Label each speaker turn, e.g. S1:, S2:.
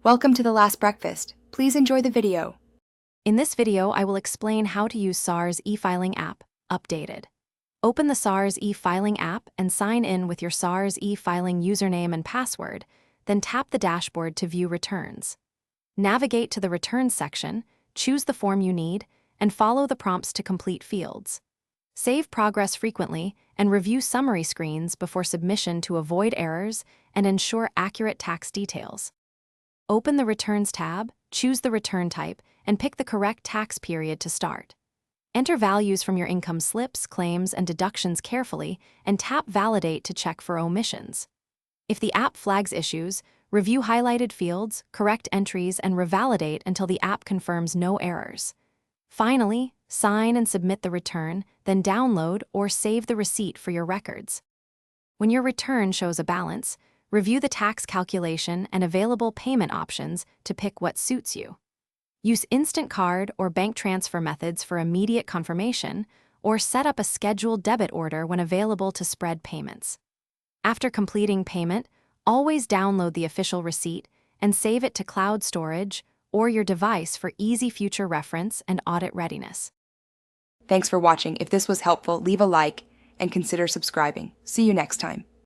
S1: Welcome to The Last Breakfast. Please enjoy the video.
S2: In this video, I will explain how to use Sars Efiling App, updated. Open the Sars Efiling App and sign in with your Sars Efiling username and password, then tap the dashboard to view returns. Navigate to the Returns section, choose the form you need, and follow the prompts to complete fields. Save progress frequently and review summary screens before submission to avoid errors and ensure accurate tax details. Open the Returns tab, choose the return type, and pick the correct tax period to start. Enter values from your income slips, claims, and deductions carefully, and tap Validate to check for omissions. If the app flags issues, review highlighted fields, correct entries, and revalidate until the app confirms no errors. Finally, sign and submit the return, then download or save the receipt for your records. When your return shows a balance, review the tax calculation and available payment options to pick what suits you. Use instant card or bank transfer methods for immediate confirmation, or set up a scheduled debit order when available to spread payments. After completing payment, always download the official receipt and save it to cloud storage or your device for easy future reference and audit readiness.
S1: Thanks for watching. If this was helpful, leave a like and consider subscribing. See you next time.